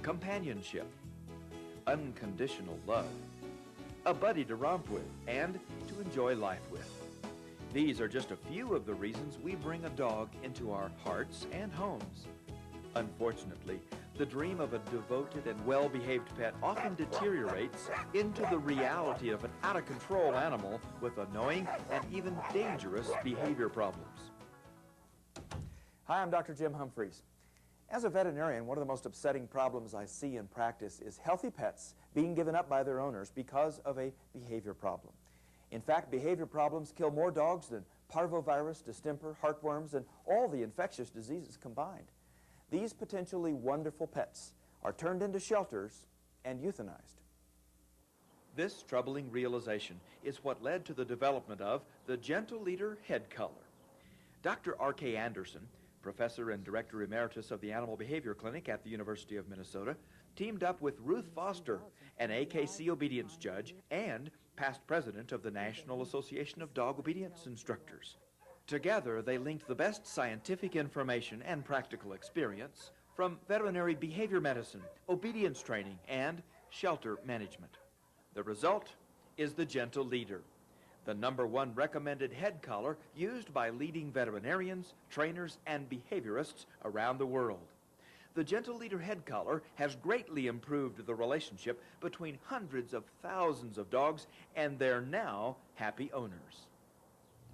companionship, unconditional love, a buddy to romp with and to enjoy life with. These are just a few of the reasons we bring a dog into our hearts and homes. Unfortunately, the dream of a devoted and well-behaved pet often deteriorates into the reality of an out-of-control animal with annoying and even dangerous behavior problems. Hi, I'm Dr. Jim Humphreys. As a veterinarian, one of the most upsetting problems I see in practice is healthy pets being given up by their owners because of a behavior problem. In fact, behavior problems kill more dogs than parvovirus, distemper, heartworms, and all the infectious diseases combined. These potentially wonderful pets are turned into shelters and euthanized. This troubling realization is what led to the development of the Gentle Leader Headcollar. Dr. R.K. Anderson, professor and director emeritus of the Animal Behavior Clinic at the University of Minnesota, teamed up with Ruth Foster, an AKC obedience judge and past president of the National Association of Dog Obedience Instructors. Together, they linked the best scientific information and practical experience from veterinary behavior medicine, obedience training, and shelter management. The result is the Gentle Leader, the #1 recommended head collar used by leading veterinarians, trainers, and behaviorists around the world. The Gentle Leader head collar has greatly improved the relationship between hundreds of thousands of dogs and their now happy owners.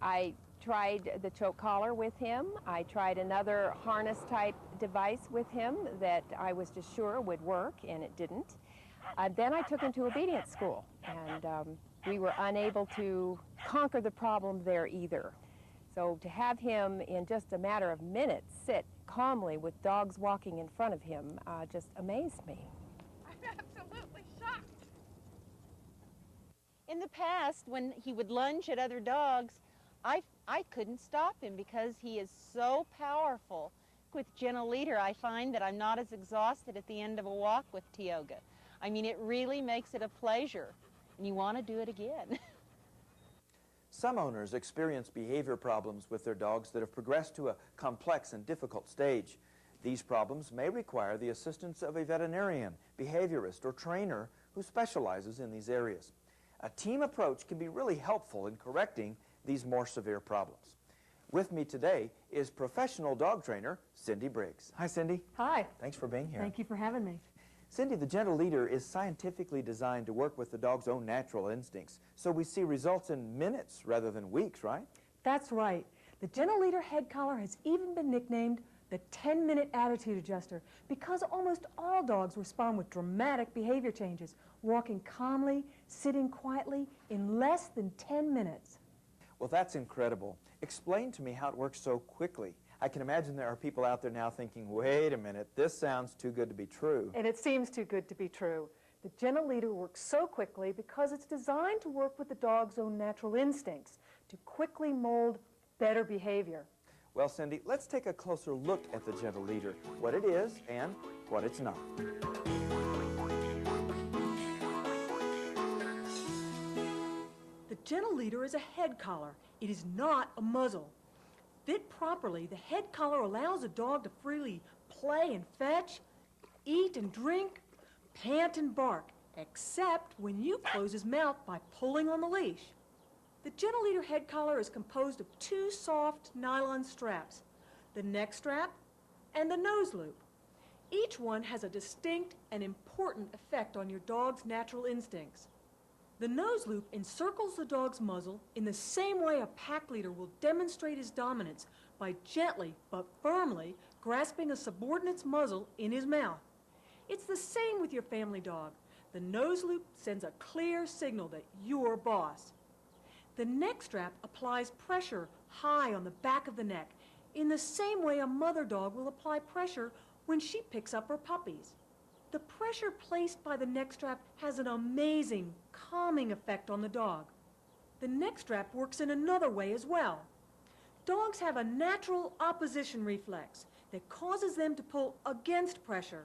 I tried the choke collar with him. I tried another harness type device with him that I was just sure would work, and it didn't. Then I took him to obedience school, and we were unable to conquer the problem there either. So to have him in just a matter of minutes sit calmly with dogs walking in front of him just amazed me. I'm absolutely shocked. In the past, when he would lunge at other dogs, I couldn't stop him because he is so powerful. With Gentle Leader, I find that I'm not as exhausted at the end of a walk with Tioga. I mean, it really makes it a pleasure, and you want to do it again. Some owners experience behavior problems with their dogs that have progressed to a complex and difficult stage. These problems may require the assistance of a veterinarian, behaviorist, or trainer who specializes in these areas. A team approach can be really helpful in correcting these more severe problems. With me today is professional dog trainer Cindy Briggs. Hi, Cindy. Hi. Thanks for being here. Thank you for having me. Cindy, the Gentle Leader is scientifically designed to work with the dog's own natural instincts, so we see results in minutes rather than weeks, right? That's right. The Gentle Leader head collar has even been nicknamed the 10-minute attitude adjuster because almost all dogs respond with dramatic behavior changes, walking calmly, sitting quietly in less than 10 minutes. Well, that's incredible. Explain to me how it works so quickly. I can imagine there are people out there now thinking, wait a minute, this sounds too good to be true. And it seems too good to be true. The Gentle Leader works so quickly because it's designed to work with the dog's own natural instincts to quickly mold better behavior. Well, Cindy, let's take a closer look at the Gentle Leader, what it is and what it's not. The Gentle Leader is a head collar. It is not a muzzle. Fit properly, the head collar allows a dog to freely play and fetch, eat and drink, pant and bark, except when you close his mouth by pulling on the leash. The Gentle Leader head collar is composed of 2 soft nylon straps, the neck strap and the nose loop. Each one has a distinct and important effect on your dog's natural instincts. The nose loop encircles the dog's muzzle in the same way a pack leader will demonstrate his dominance by gently but firmly grasping a subordinate's muzzle in his mouth. It's the same with your family dog. The nose loop sends a clear signal that you're boss. The neck strap applies pressure high on the back of the neck in the same way a mother dog will apply pressure when she picks up her puppies. The pressure placed by the neck strap has an amazing, calming effect on the dog. The neck strap works in another way as well. Dogs have a natural opposition reflex that causes them to pull against pressure.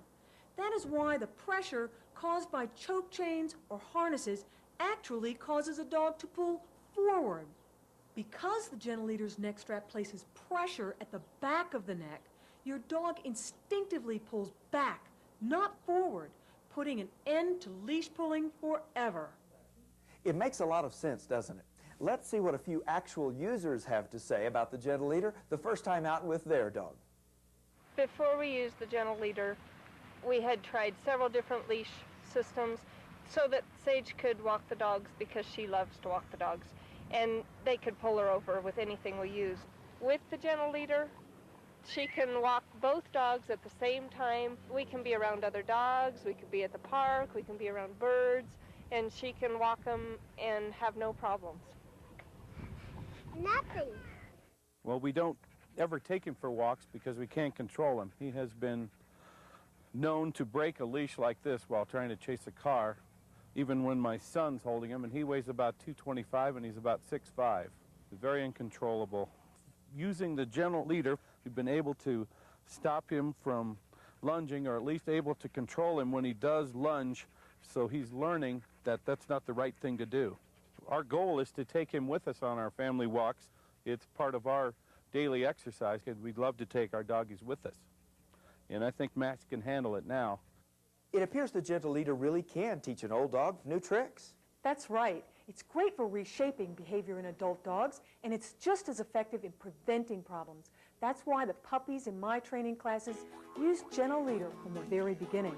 That is why the pressure caused by choke chains or harnesses actually causes a dog to pull forward. Because the Gentle Leader's neck strap places pressure at the back of the neck, your dog instinctively pulls back not forward, putting an end to leash pulling forever. It makes a lot of sense, doesn't it? Let's see what a few actual users have to say about the gentle leader the first time out with their dog. Before we used the gentle leader, we had tried several different leash systems so that Sage could walk the dogs because she loves to walk the dogs, and they could pull her over with anything we used. With the gentle leader, she can walk both dogs at the same time. We can be around other dogs, we could be at the park, we can be around birds, and she can walk them and have no problems. Nothing. Well, we don't ever take him for walks because we can't control him. He has been known to break a leash like this while trying to chase a car, even when my son's holding him, and he weighs about 225 and he's about 6'5". He's very uncontrollable. Using the gentle leader, we've been able to stop him from lunging, or at least able to control him when he does lunge, so he's learning that that's not the right thing to do. Our goal is to take him with us on our family walks. It's part of our daily exercise because we'd love to take our doggies with us. And I think Max can handle it now. It appears the gentle leader really can teach an old dog new tricks. That's right. It's great for reshaping behavior in adult dogs, and it's just as effective in preventing problems. That's why the puppies in my training classes use gentle leader from the very beginning.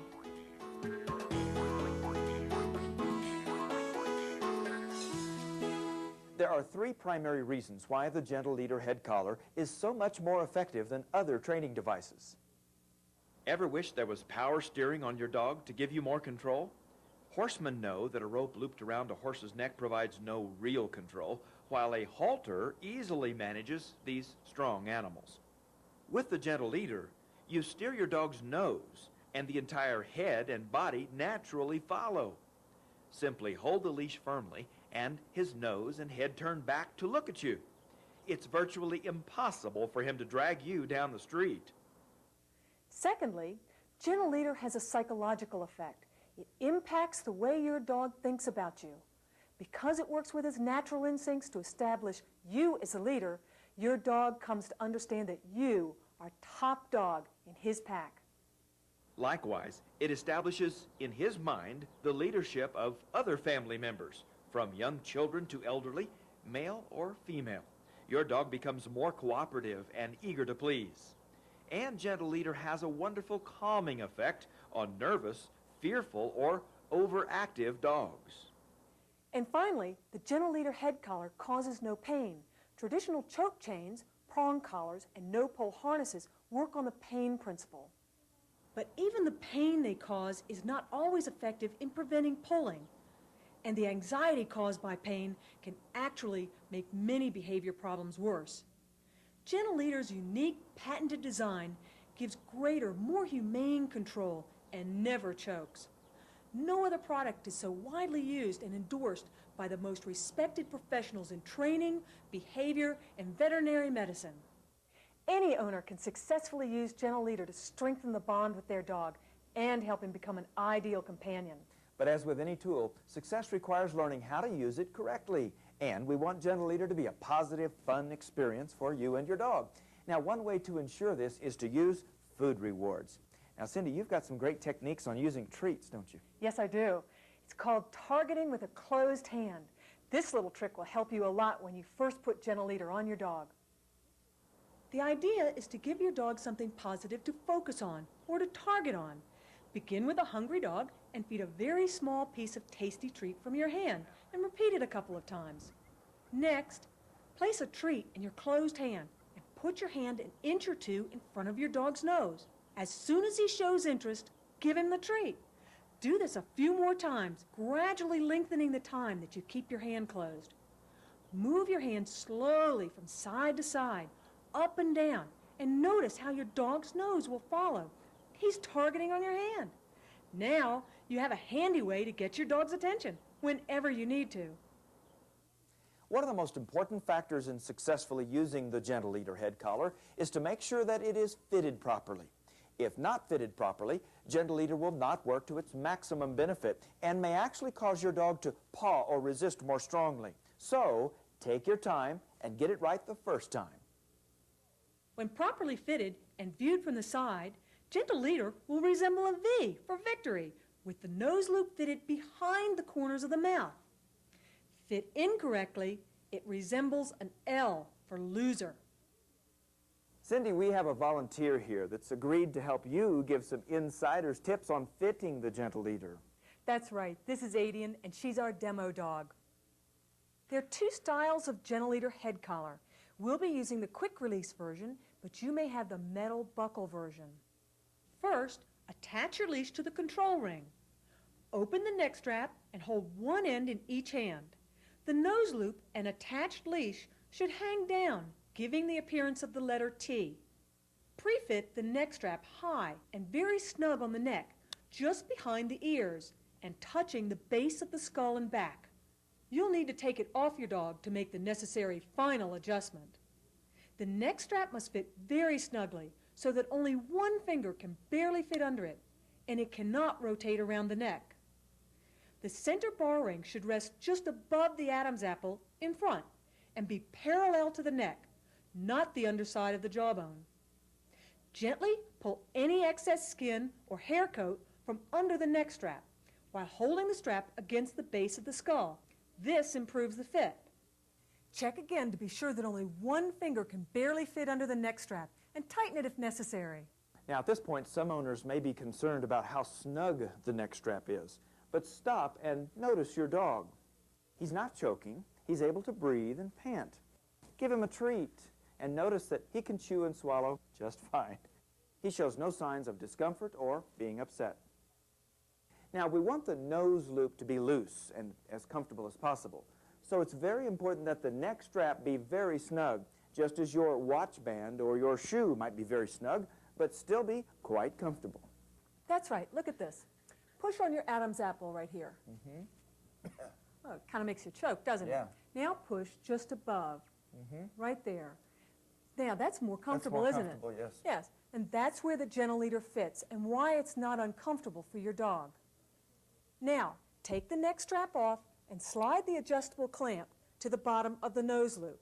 There are three primary reasons why the gentle leader head collar is so much more effective than other training devices. Ever wish there was power steering on your dog to give you more control? Horsemen know that a rope looped around a horse's neck provides no real control, while a halter easily manages these strong animals. With the gentle leader, you steer your dog's nose, and the entire head and body naturally follow. Simply hold the leash firmly, and his nose and head turn back to look at you. It's virtually impossible for him to drag you down the street. Secondly, gentle leader has a psychological effect. It impacts the way your dog thinks about you. Because it works with his natural instincts to establish you as a leader, your dog comes to understand that you are top dog in his pack. Likewise, it establishes in his mind the leadership of other family members, from young children to elderly, male or female. Your dog becomes more cooperative and eager to please. And gentle leader has a wonderful calming effect on nervous, fearful, or overactive dogs. And finally, the gentle leader head collar causes no pain. Traditional choke chains, prong collars, and no-pull harnesses work on the pain principle. But even the pain they cause is not always effective in preventing pulling. And the anxiety caused by pain can actually make many behavior problems worse. Gentle leader's unique patented design gives greater, more humane control and never chokes. No other product is so widely used and endorsed by the most respected professionals in training, behavior, and veterinary medicine. Any owner can successfully use gentle leader to strengthen the bond with their dog and help him become an ideal companion. But as with any tool, success requires learning how to use it correctly. And we want gentle leader to be a positive, fun experience for you and your dog. Now, one way to ensure this is to use food rewards. Now, Cindy, you've got some great techniques on using treats, don't you? Yes, I do. It's called targeting with a closed hand. This little trick will help you a lot when you first put gentle leader on your dog. The idea is to give your dog something positive to focus on or to target on. Begin with a hungry dog and feed a very small piece of tasty treat from your hand and repeat it a couple of times. Next, place a treat in your closed hand and put your hand an inch or two in front of your dog's nose. As soon as he shows interest, give him the treat. Do this a few more times, gradually lengthening the time that you keep your hand closed. Move your hand slowly from side to side, up and down, and notice how your dog's nose will follow. He's targeting on your hand. Now, you have a handy way to get your dog's attention whenever you need to. One of the most important factors in successfully using the gentle leader head collar is to make sure that it is fitted properly. If not fitted properly, gentle leader will not work to its maximum benefit and may actually cause your dog to paw or resist more strongly. So, take your time and get it right the first time. When properly fitted and viewed from the side, Gentle Leader will resemble a V for victory, with the nose loop fitted behind the corners of the mouth. Fit incorrectly, it resembles an L for loser. Cindy, we have a volunteer here that's agreed to help you give some insider's tips on fitting the Gentle Leader. That's right. This is Adian, and she's our demo dog. There are two styles of Gentle Leader head collar. We'll be using the quick release version, but you may have the metal buckle version. First, attach your leash to the control ring. Open the neck strap and hold one end in each hand. The nose loop and attached leash should hang down, giving the appearance of the letter T. Pre-fit the neck strap high and very snug on the neck, just behind the ears, and touching the base of the skull and back. You'll need to take it off your dog to make the necessary final adjustment. The neck strap must fit very snugly so that only one finger can barely fit under it, and it cannot rotate around the neck. The center bar ring should rest just above the Adam's apple in front and be parallel to the neck, not the underside of the jawbone. Gently pull any excess skin or hair coat from under the neck strap while holding the strap against the base of the skull. This improves the fit. Check again to be sure that only one finger can barely fit under the neck strap, and tighten it if necessary. Now, at this point, some owners may be concerned about how snug the neck strap is. But stop and notice your dog. He's not choking. He's able to breathe and pant. Give him a treat and notice that he can chew and swallow just fine. He shows no signs of discomfort or being upset. Now, we want the nose loop to be loose and as comfortable as possible. So it's very important that the neck strap be very snug, just as your watch band or your shoe might be very snug, but still be quite comfortable. That's right. Look at this. Push on your Adam's apple right here. Oh, it kind of makes you choke, doesn't it? Now push just above, right there. Now that's more comfortable, isn't it? Yes. Yes, and that's where the Gentle Leader fits and why it's not uncomfortable for your dog. Now, take the neck strap off and slide the adjustable clamp to the bottom of the nose loop.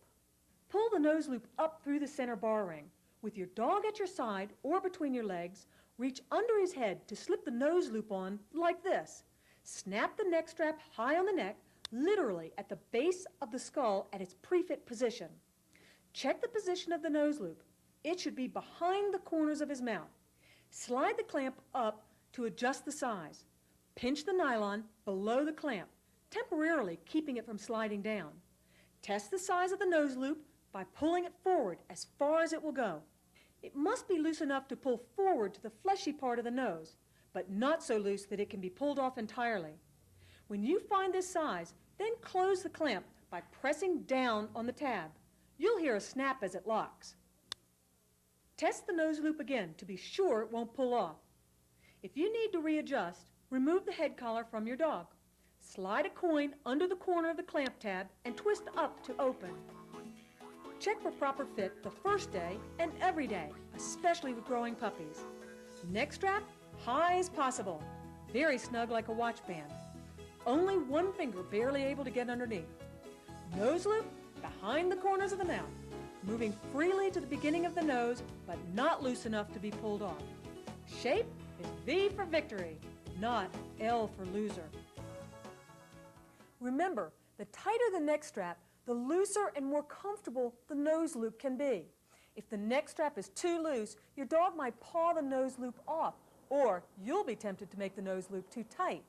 Pull the nose loop up through the center bar ring. With your dog at your side or between your legs, reach under his head to slip the nose loop on like this. Snap the neck strap high on the neck, literally at the base of the skull at its pre-fit position. Check the position of the nose loop. It should be behind the corners of his mouth. Slide the clamp up to adjust the size. Pinch the nylon below the clamp, temporarily keeping it from sliding down. Test the size of the nose loop by pulling it forward as far as it will go. It must be loose enough to pull forward to the fleshy part of the nose, but not so loose that it can be pulled off entirely. When you find this size, then close the clamp by pressing down on the tab. You'll hear a snap as it locks. Test the nose loop again to be sure it won't pull off. If you need to readjust, remove the head collar from your dog. Slide a coin under the corner of the clamp tab and twist up to open. Check for proper fit the first day and every day, especially with growing puppies. Neck strap, high as possible, very snug like a watch band. Only one finger barely able to get underneath. Nose loop, behind the corners of the mouth, moving freely to the beginning of the nose, but not loose enough to be pulled off. Shape is V for victory, not L for loser. Remember, the tighter the neck strap, the looser and more comfortable the nose loop can be. If the neck strap is too loose, your dog might paw the nose loop off, or you'll be tempted to make the nose loop too tight.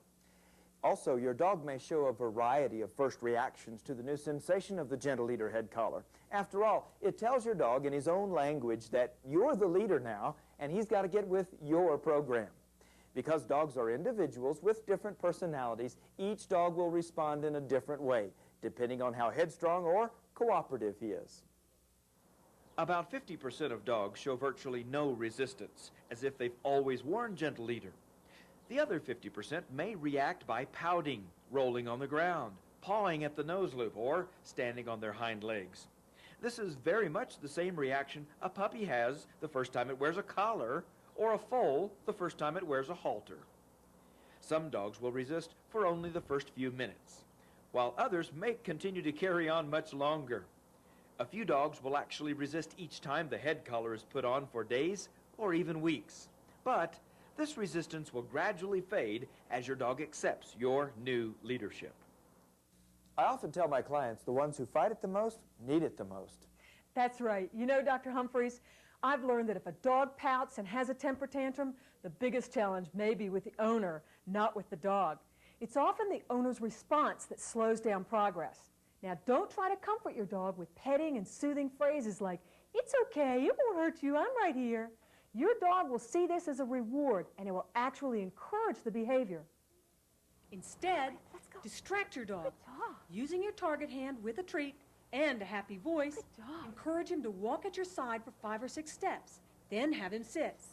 Also, your dog may show a variety of first reactions to the new sensation of the Gentle Leader head collar. After all, it tells your dog in his own language that you're the leader now, and he's got to get with your program. Because dogs are individuals with different personalities, each dog will respond in a different way, depending on how headstrong or cooperative he is. About 50% of dogs show virtually no resistance, as if they've always worn Gentle Leader. The other 50% may react by pouting, rolling on the ground, pawing at the nose loop, or standing on their hind legs. This is very much the same reaction a puppy has the first time it wears a collar, or a foal the first time it wears a halter. Some dogs will resist for only the first few minutes, while others may continue to carry on much longer. A few dogs will actually resist each time the head collar is put on for days or even weeks. But this resistance will gradually fade as your dog accepts your new leadership. I often tell my clients the ones who fight it the most need it the most. That's right. You know, Dr. Humphreys, I've learned that if a dog pouts and has a temper tantrum, the biggest challenge may be with the owner, not with the dog. It's often the owner's response that slows down progress. Now, don't try to comfort your dog with petting and soothing phrases like, "It's okay, it won't hurt you, I'm right here." Your dog will see this as a reward, and it will actually encourage the behavior. Instead, distract your dog. Using your target hand with a treat and a happy voice, encourage him to walk at your side for 5 or 6 steps. Then have him sit.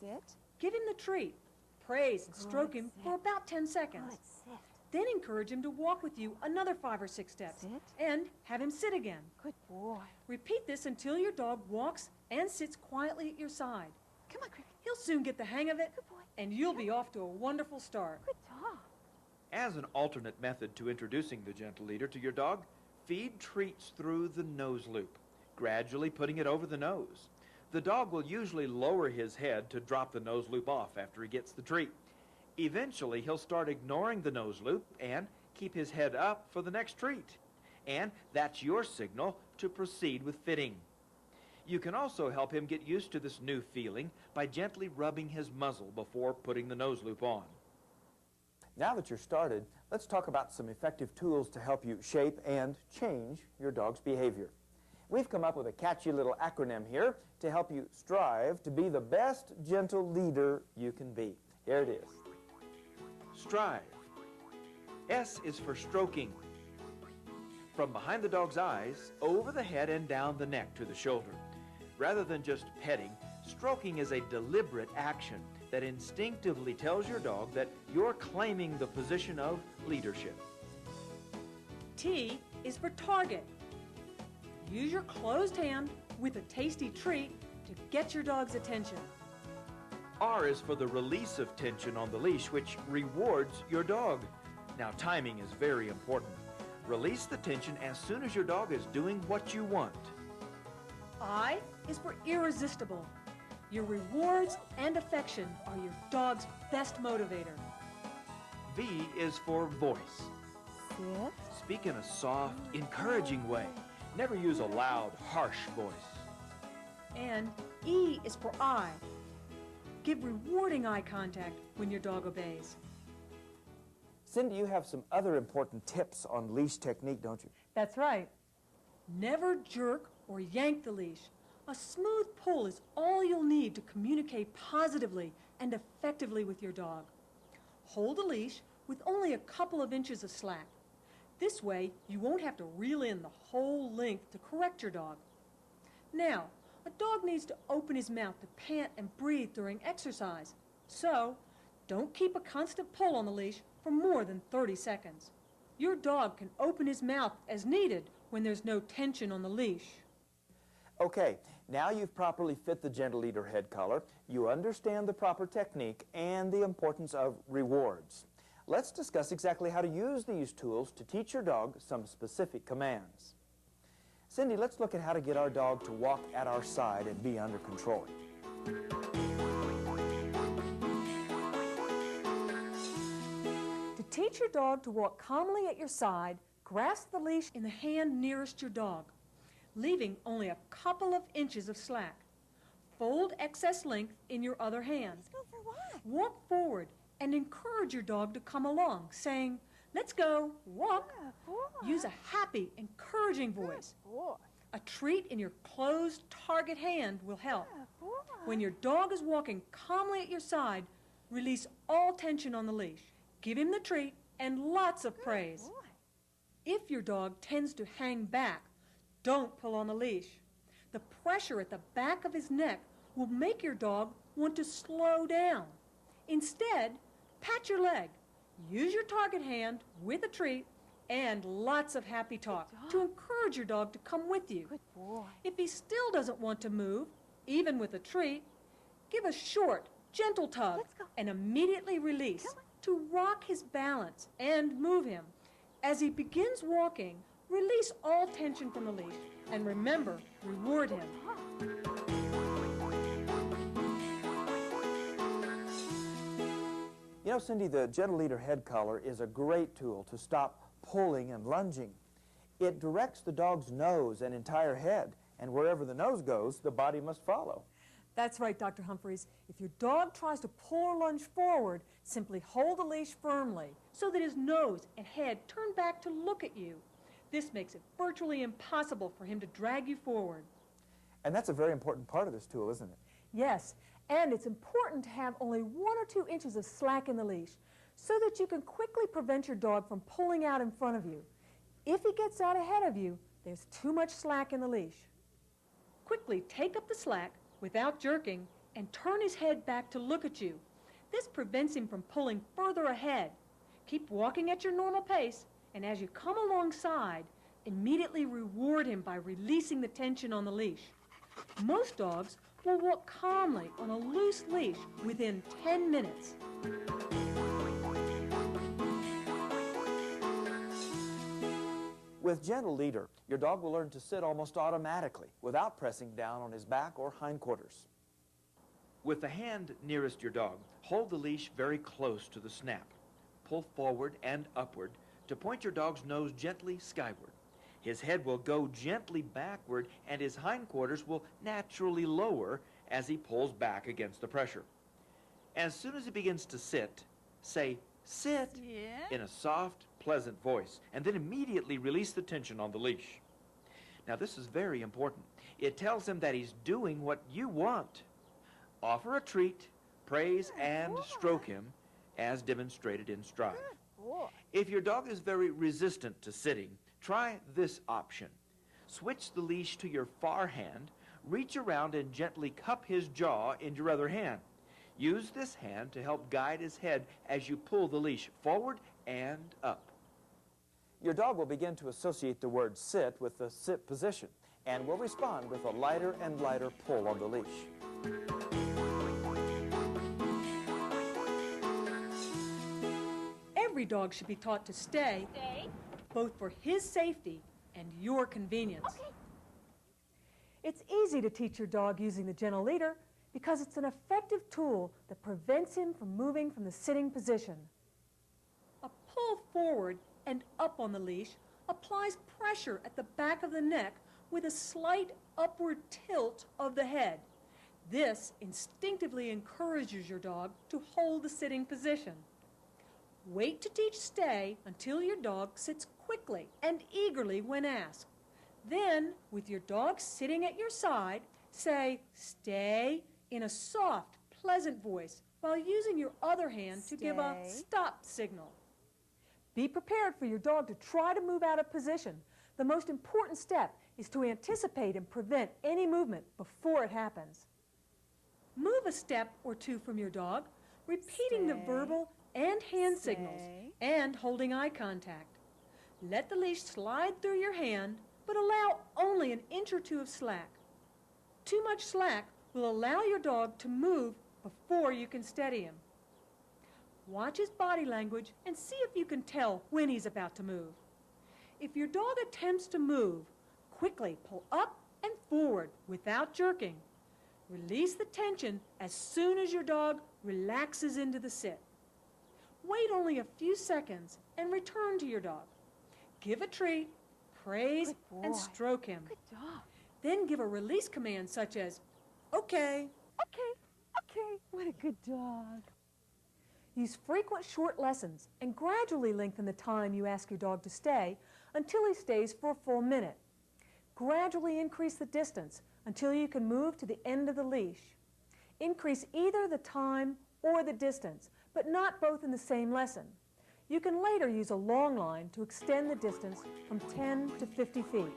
Give him the treat. Praise and stroke him for about 10 seconds. Then encourage him to walk with you another 5 or 6 steps. And have him sit again. Good boy. Repeat this until your dog walks and sits quietly at your side. Come on, Cricket. He'll soon get the hang of it, and you'll be off to a wonderful start. Good dog. As an alternate method to introducing the gentle leader to your dog, feed treats through the nose loop, gradually putting it over the nose. The dog will usually lower his head to drop the nose loop off after he gets the treat. Eventually, he'll start ignoring the nose loop and keep his head up for the next treat. And that's your signal to proceed with fitting. You can also help him get used to this new feeling by gently rubbing his muzzle before putting the nose loop on. Now that you're started, let's talk about some effective tools to help you shape and change your dog's behavior. We've come up with a catchy little acronym here to help you strive to be the best gentle leader you can be. Here it is. Strive. S is for stroking. From behind the dog's eyes, over the head and down the neck to the shoulder. Rather than just petting, stroking is a deliberate action that instinctively tells your dog that you're claiming the position of leadership. T is for target. Use your closed hand with a tasty treat to get your dog's attention. R is for the release of tension on the leash, which rewards your dog. Now, timing is very important. Release the tension as soon as your dog is doing what you want. I is for irresistible. Your rewards and affection are your dog's best motivator. V is for voice. Speak in a soft, encouraging way. Never use a loud, harsh voice. And E is for eye. Give rewarding eye contact when your dog obeys. Cindy, you have some other important tips on leash technique, don't you? That's right. Never jerk or yank the leash. A smooth pull is all you'll need to communicate positively and effectively with your dog. Hold the leash with only a couple of inches of slack. This way, you won't have to reel in the whole length to correct your dog. Now, a dog needs to open his mouth to pant and breathe during exercise. So, don't keep a constant pull on the leash for more than 30 seconds. Your dog can open his mouth as needed when there's no tension on the leash. Okay, now you've properly fit the gentle leader head collar, you understand the proper technique and the importance of rewards. Let's discuss exactly how to use these tools to teach your dog some specific commands. Cindy, let's look at how to get our dog to walk at our side and be under control. To teach your dog to walk calmly at your side, grasp the leash in the hand nearest your dog, leaving only a couple of inches of slack. Fold excess length in your other hand. Let's go for a walk. Walk forward and encourage your dog to come along, saying, "Let's go, walk." Use a happy, encouraging voice. A treat in your closed target hand will help. When your dog is walking calmly at your side, release all tension on the leash. Give him the treat and lots of praise. If your dog tends to hang back, don't pull on the leash. The pressure at the back of his neck will make your dog want to slow down. Instead, pat your leg. Use your target hand with a treat and lots of happy talk to encourage your dog to come with you. Good boy. If he still doesn't want to move, even with a treat, give a short, gentle tug Let's go. and immediately release to rock his balance and move him. As he begins walking, release all tension from the leash and remember, reward him. You know, Cindy, the gentle leader head collar is a great tool to stop pulling and lunging. It directs the dog's nose and entire head, and wherever the nose goes, the body must follow. That's right, Dr. Humphreys. If your dog tries to pull or lunge forward, simply hold the leash firmly so that his nose and head turn back to look at you. This makes it virtually impossible for him to drag you forward. And that's a very important part of this tool, isn't it? Yes, and it's important to have only 1 or 2 inches of slack in the leash so that you can quickly prevent your dog from pulling out in front of you. If he gets out ahead of you, there's too much slack in the leash. Quickly take up the slack without jerking and turn his head back to look at you. This prevents him from pulling further ahead. Keep walking at your normal pace, and as you come alongside, immediately reward him by releasing the tension on the leash. Most dogs will walk calmly on a loose leash within 10 minutes. With gentle leader, your dog will learn to sit almost automatically without pressing down on his back or hindquarters. With the hand nearest your dog, hold the leash very close to the snap. Pull forward and upward to point your dog's nose gently skyward. His head will go gently backward and his hindquarters will naturally lower as he pulls back against the pressure. As soon as he begins to sit, say, "Sit," in a soft, pleasant voice, and then immediately release the tension on the leash. Now, this is very important. It tells him that he's doing what you want. Offer a treat, praise, and stroke him, as demonstrated in Stride. If your dog is very resistant to sitting, try this option. Switch the leash to your far hand, reach around and gently cup his jaw in your other hand. Use this hand to help guide his head as you pull the leash forward and up. Your dog will begin to associate the word sit with the sit position and will respond with a lighter and lighter pull on the leash. Every dog should be taught to stay, both for his safety and your convenience. It's easy to teach your dog using the gentle leader because it's an effective tool that prevents him from moving from the sitting position. A pull forward and up on the leash applies pressure at the back of the neck with a slight upward tilt of the head. This instinctively encourages your dog to hold the sitting position. Wait to teach stay until your dog sits quickly and eagerly when asked. Then, with your dog sitting at your side, say "stay" in a soft, pleasant voice while using your other hand to give a stop signal. Be prepared for your dog to try to move out of position. The most important step is to anticipate and prevent any movement before it happens. Move a step or 2 from your dog, repeating the verbal and hand signals and holding eye contact. Let the leash slide through your hand, but allow only an inch or 2 of slack. Too much slack will allow your dog to move before you can steady him. Watch his body language and see if you can tell when he's about to move. If your dog attempts to move, quickly pull up and forward without jerking. Release the tension as soon as your dog relaxes into the sit. Wait only a few seconds and return to your dog. Give a treat, praise, and stroke him. Good job. Then give a release command such as, "Okay." Okay. What a good dog. Use frequent short lessons and gradually lengthen the time you ask your dog to stay until he stays for a full minute. Gradually increase the distance until you can move to the end of the leash. Increase either the time or the distance, but not both in the same lesson. You can later use a long line to extend the distance from 10 to 50 feet.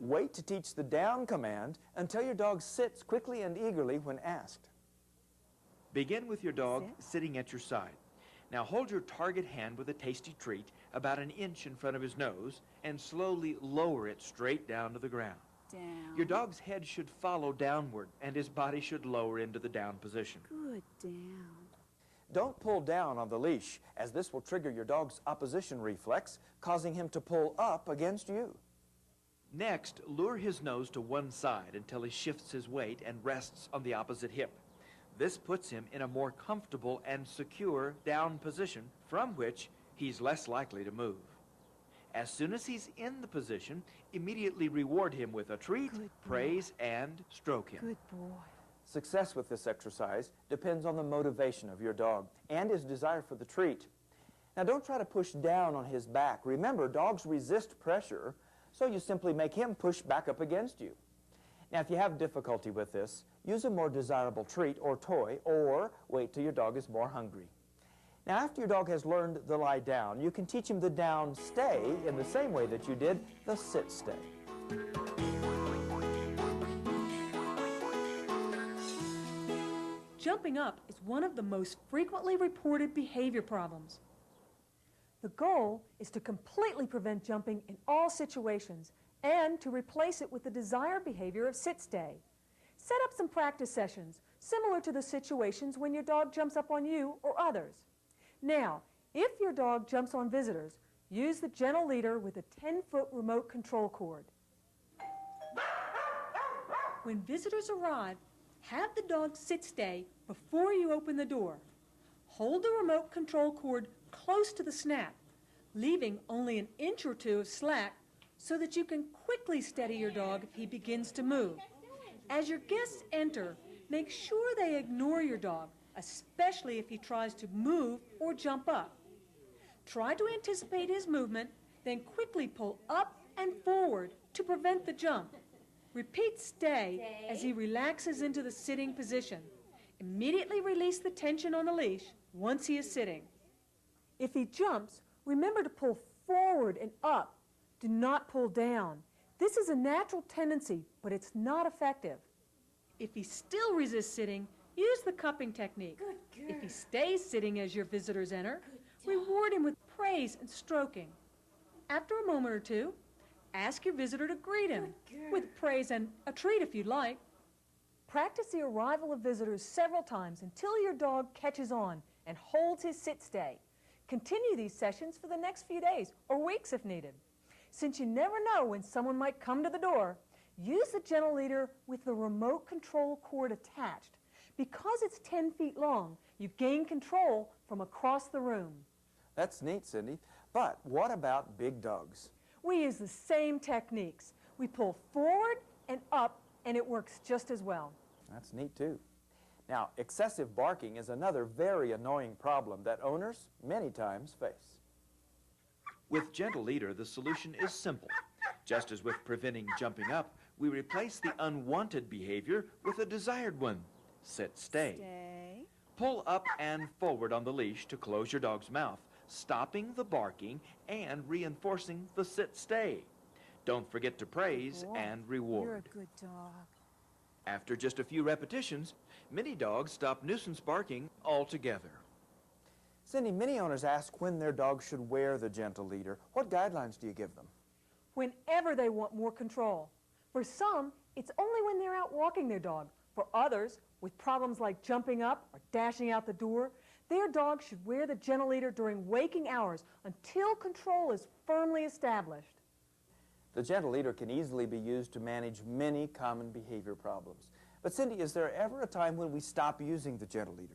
Wait to teach the down command until your dog sits quickly and eagerly when asked. Begin with your dog sitting at your side. Now hold your target hand with a tasty treat about an inch in front of his nose and slowly lower it straight down to the ground. Down. Your dog's head should follow downward and his body should lower into the down position. Good, down. Don't pull down on the leash, as this will trigger your dog's opposition reflex, causing him to pull up against you. Next, lure his nose to one side until he shifts his weight and rests on the opposite hip. This puts him in a more comfortable and secure down position from which he's less likely to move. As soon as he's in the position, immediately reward him with a treat, praise, and stroke him. Good boy. Success with this exercise depends on the motivation of your dog and his desire for the treat. Now, don't try to push down on his back. Remember, dogs resist pressure, so you simply make him push back up against you. Now, if you have difficulty with this, use a more desirable treat or toy, or wait till your dog is more hungry. Now, after your dog has learned the lie down, you can teach him the down stay in the same way that you did the sit stay. Jumping up is one of the most frequently reported behavior problems. The goal is to completely prevent jumping in all situations and to replace it with the desired behavior of sit-stay. Set up some practice sessions similar to the situations when your dog jumps up on you or others. Now, if your dog jumps on visitors, use the gentle leader with a 10-foot remote control cord. When visitors arrive, have the dog sit-stay before you open the door. Hold the remote control cord close to the snap, leaving only an inch or two of slack so that you can quickly steady your dog if he begins to move. As your guests enter, make sure they ignore your dog, especially if he tries to move or jump up. Try to anticipate his movement, then quickly pull up and forward to prevent the jump. Repeat stay as he relaxes into the sitting position. Immediately release the tension on the leash once he is sitting. If he jumps, remember to pull forward and up. Do not pull down. This is a natural tendency, but it's not effective. If he still resists sitting, use the cupping technique. If he stays sitting as your visitors enter, reward him with praise and stroking. After a moment or two, ask your visitor to greet him with praise and a treat if you'd like. Practice the arrival of visitors several times until your dog catches on and holds his sit-stay. Continue these sessions for the next few days or weeks if needed. Since you never know when someone might come to the door, use the gentle leader with the remote control cord attached. Because it's 10 feet long, you gain control from across the room. That's neat, Cindy. But what about big dogs? We use the same techniques. We pull forward and up, and it works just as well. That's neat, too. Now, excessive barking is another very annoying problem that owners many times face. With Gentle Leader, the solution is simple. Just as with preventing jumping up, we replace the unwanted behavior with a desired one. Sit-stay. Pull up and forward on the leash to close your dog's mouth, stopping the barking and reinforcing the sit-stay. Don't forget to praise and reward. You're a good dog. After just a few repetitions, many dogs stop nuisance barking altogether. Cindy, many owners ask when their dog should wear the gentle leader. What guidelines do you give them? Whenever they want more control. For some, it's only when they're out walking their dog. For others, with problems like jumping up or dashing out the door, their dog should wear the gentle leader during waking hours until control is firmly established. The gentle leader can easily be used to manage many common behavior problems. But Cindy, is there ever a time when we stop using the gentle leader?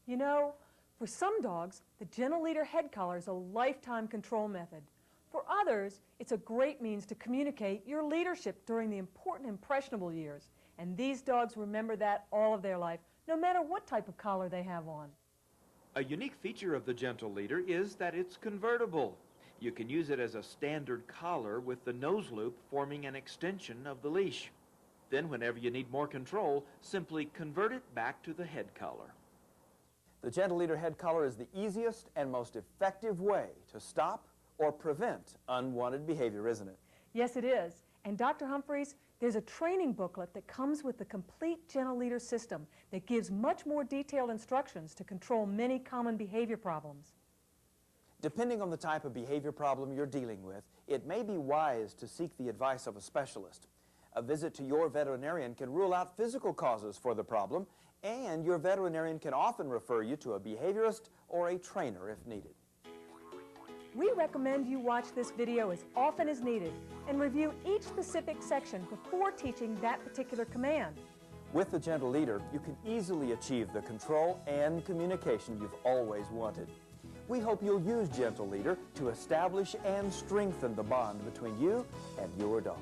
You know, for some dogs, the gentle leader head collar is a lifetime control method. For others, it's a great means to communicate your leadership during the important impressionable years. And these dogs remember that all of their life, no matter what type of collar they have on. A unique feature of the Gentle Leader is that it's convertible. You can use it as a standard collar with the nose loop forming an extension of the leash. Then whenever you need more control, simply convert it back to the head collar. The gentle leader head collar is the easiest and most effective way to stop or prevent unwanted behavior, isn't it? Yes, it is. And Dr. Humphreys, there's a training booklet that comes with the complete gentle leader system that gives much more detailed instructions to control many common behavior problems. Depending on the type of behavior problem you're dealing with, it may be wise to seek the advice of a specialist. A visit to your veterinarian can rule out physical causes for the problem, and your veterinarian can often refer you to a behaviorist or a trainer if needed. We recommend you watch this video as often as needed and review each specific section before teaching that particular command. With the Gentle Leader, you can easily achieve the control and communication you've always wanted. We hope you'll use Gentle Leader to establish and strengthen the bond between you and your dog.